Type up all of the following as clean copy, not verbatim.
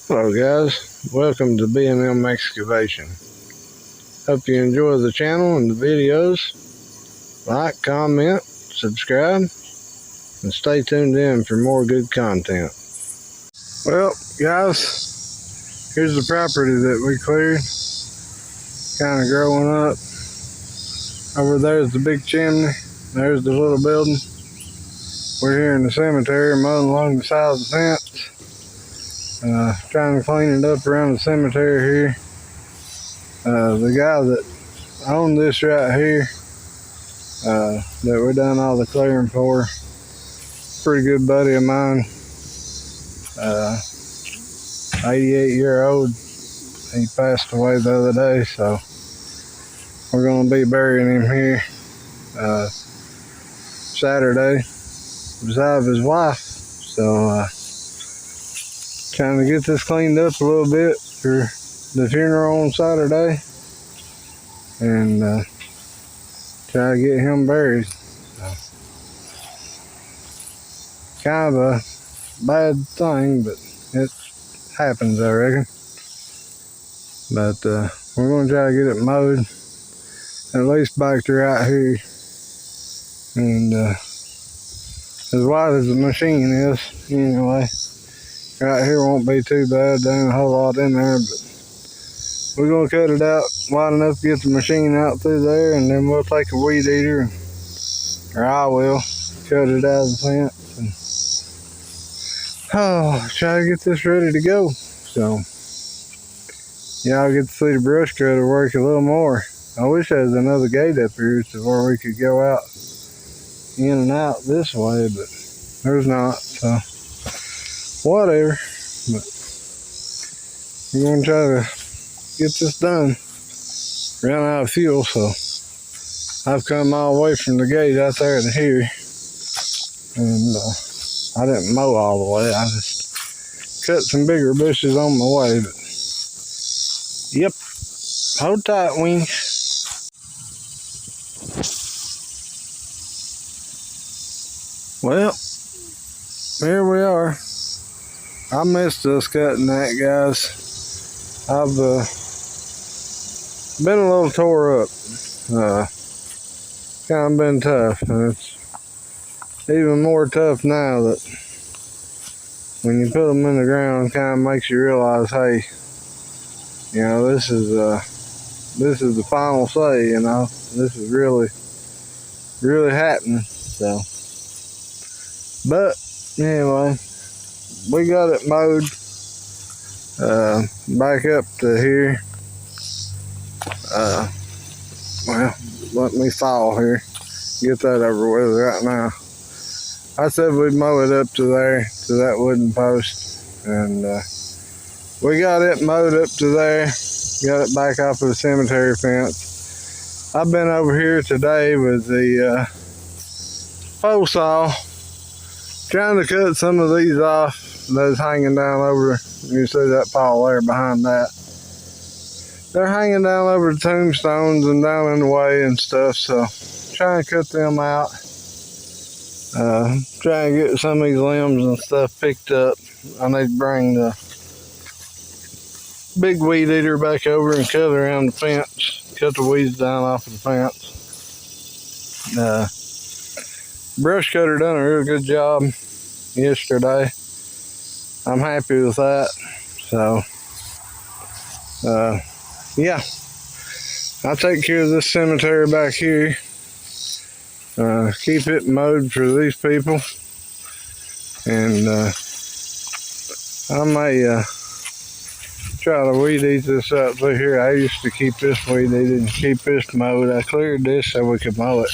Hello guys, welcome to B&M Excavation. Hope you enjoy the channel and the videos. Like, comment, subscribe, and stay tuned in for more good content. Well guys, here's the property that we cleared. Kind of growing up. Over there's the big chimney, there's the little building. We're here in the cemetery mowing along the side of the fence. Trying to clean it up around the cemetery here. The guy that owned this right here, that we done all the clearing for, pretty good buddy of mine, 88-year-old. He passed away the other day, so we're going to be burying him here Saturday beside his wife. So trying to get this cleaned up a little bit for the funeral on Saturday, and try to get him buried. Kind of a bad thing, but it happens, I reckon. But we're going to try to get it mowed, at least back to right here. And as wide as the machine is, anyway, right here won't be too bad. There ain't a whole lot in there, but we're going to cut it out wide enough to get the machine out through there, and then we'll take a weed eater, or I will, cut it out of the fence, and try to get this ready to go. So y'all get to see the brush cutter work a little more. I wish there was another gate up here to where we could go out in and out this way, but there's not, so whatever. But we're going to try to get this done. Ran out of fuel, so I've come all the way from the gate out there to here, and I didn't mow all the way. I just cut some bigger bushes on my way. But yep, hold tight, Wings. Well, here we are. I missed us cutting that, guys. I've been a little tore up. Kind of been tough, and it's even more tough now that when you put them in the ground, kind of makes you realize, hey, you know, this is the final say. You know, this is really happening. So, but anyway, we got it mowed back up to here. Well, let me fall here, get that over with right now. I said we'd mow it up to there, to that wooden post, and we got it mowed up to there, got it back off of the cemetery fence. I've been over here today with the pole saw, trying to cut some of these off that's hanging down over. You see that pile there behind that. They're hanging down over the tombstones and down in the way and stuff, so trying to cut them out. Trying to get some of these limbs and stuff picked up. I need to bring the big weed eater back over and cut around the fence, cut the weeds down off of the fence. Brush cutter done a real good job yesterday. I'm happy with that. So yeah, I'll take care of this cemetery back here. Keep it mowed for these people, and I may try to weed eat this up through here. I used to keep this weed eated and keep this mowed. I cleared this so we could mow it.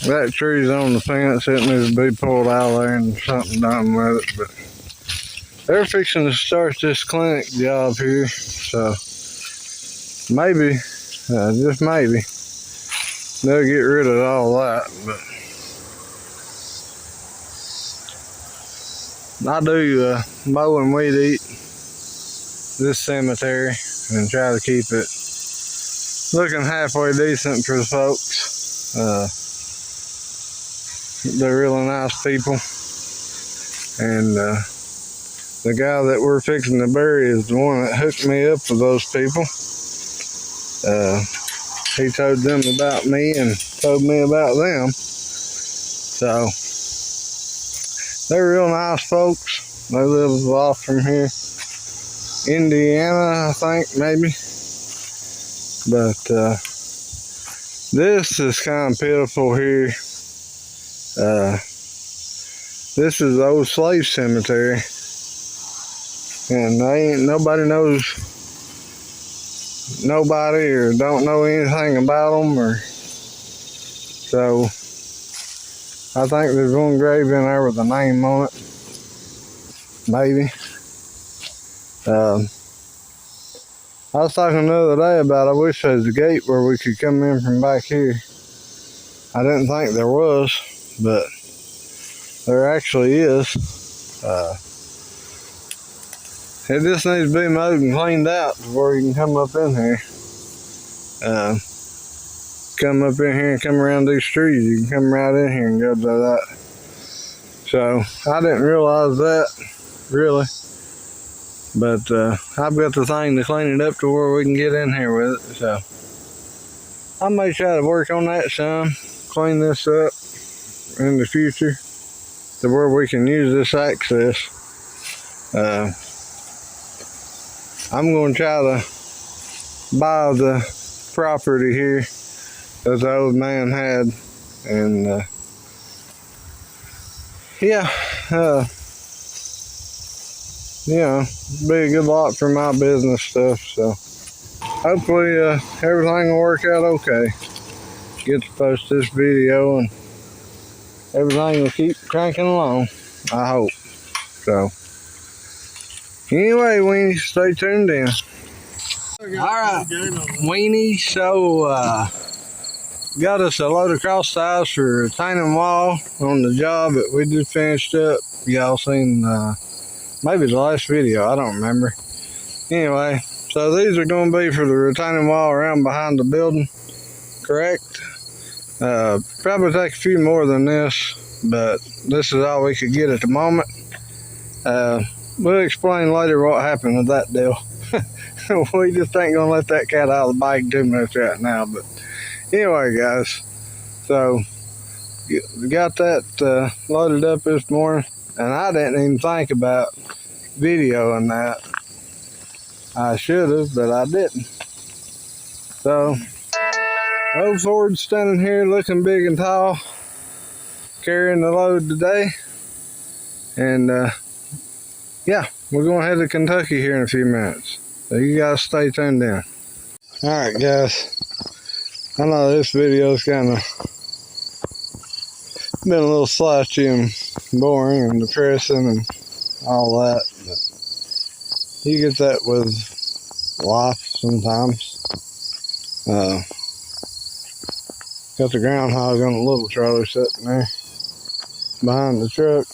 That tree's on the fence. It needs to be pulled out of there and something done with it, but they're fixing to start this clinic job here, so maybe, just maybe, they'll get rid of all that. But I do mow and weed eat this cemetery and try to keep it looking halfway decent for the folks. They're really nice people. And the guy that we're fixing to bury is the one that hooked me up with those people. He told them about me and told me about them. So they're real nice folks. They live off from here, Indiana, I think, maybe. But this is kind of pitiful here. This is the old slave cemetery, and nobody knows nobody or don't know anything about them, or so. I think there's one grave in there with a name on it, maybe. I was talking the other day about, I wish there was a gate where we could come in from back here. I didn't think there was, but there actually is. It just needs to be mowed and cleaned out before you can come up in here. Come up in here and come around these trees. You can come right in here and go to that. So I didn't realize that, really. But I've got the thing to clean it up to where we can get in here with it. So I may try to work on that some, clean this up in the future to where we can use this access. I'm going to try to buy the property here that the old man had, and yeah, you know, be a good lot for my business stuff. So hopefully everything will work out okay. Get to post this video and everything will keep cranking along, I hope. So anyway, Weenie, stay tuned in. Alright, Weenie, so got us a load of cross ties for retaining wall on the job that we just finished up. Y'all seen maybe the last video, I don't remember. Anyway, so these are going to be for the retaining wall around behind the building, correct? Probably take a few more than this, but this is all we could get at the moment. We'll explain later what happened with that deal. We just ain't gonna let that cat out of the bag too much right now. But anyway, guys, so got that loaded up this morning, and I didn't even think about videoing that. I should have, but I didn't. So old Ford's standing here looking big and tall, carrying the load today, and yeah, we're going to head to Kentucky here in a few minutes. So you guys stay tuned in. Alright guys, I know this video's kind of been a little slouchy and boring and depressing and all that, but you get that with life sometimes. Got the groundhog on a little trailer sitting there behind the truck.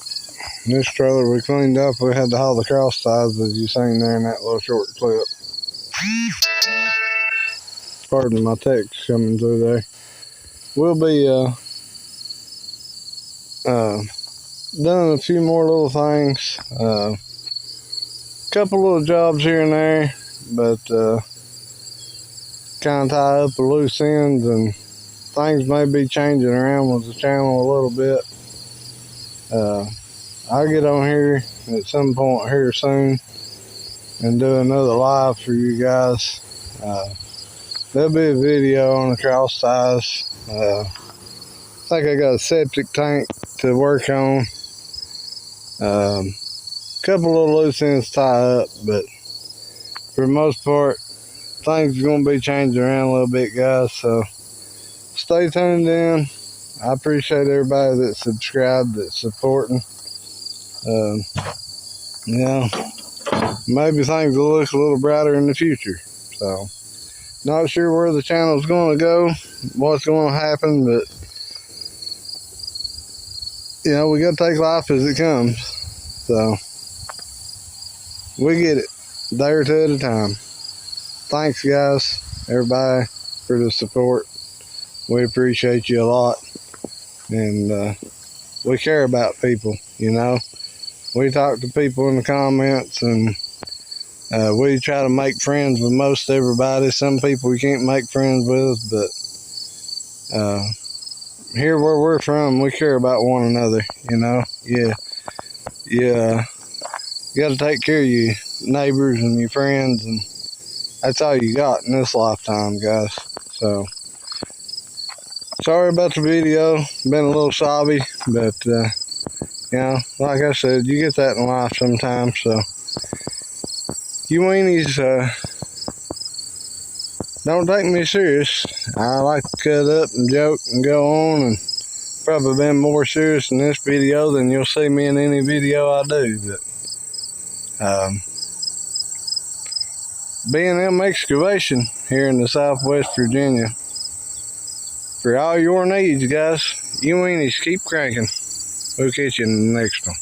This trailer we cleaned up, we had to haul the cross ties as you seen there in that little short clip. Pardon my text coming through there. We'll be done a few more little things. Couple little jobs here and there, but kind of tie up the loose ends, and things may be changing around with the channel a little bit. I'll get on here at some point here soon and do another live for you guys. There'll be a video on the cross ties. I think I got a septic tank to work on. Couple of loose ends tie up, but for the most part, things are going to be changing around a little bit, guys. So stay tuned in. I appreciate everybody that's subscribed, that's supporting. You know, maybe things will look a little brighter in the future. So, not sure where the channel's going to go, what's going to happen, but you know, we got to take life as it comes. So, we get it, day or two at a time. Thanks, guys, everybody, for the support. We appreciate you a lot, and we care about people, you know. We talk to people in the comments, and we try to make friends with most everybody. Some people we can't make friends with, but here where we're from, we care about one another, you know. Yeah, you got to take care of your neighbors and your friends, and that's all you got in this lifetime, guys. So, sorry about the video. Been a little sobby, but, you know, like I said, you get that in life sometimes. So, you weenies, don't take me serious. I like to cut up and joke and go on, and probably been more serious in this video than you'll see me in any video I do. But B&M Excavation here in the Southwest Virginia. For all your needs, guys, you weenies keep cranking. We'll catch you in the next one.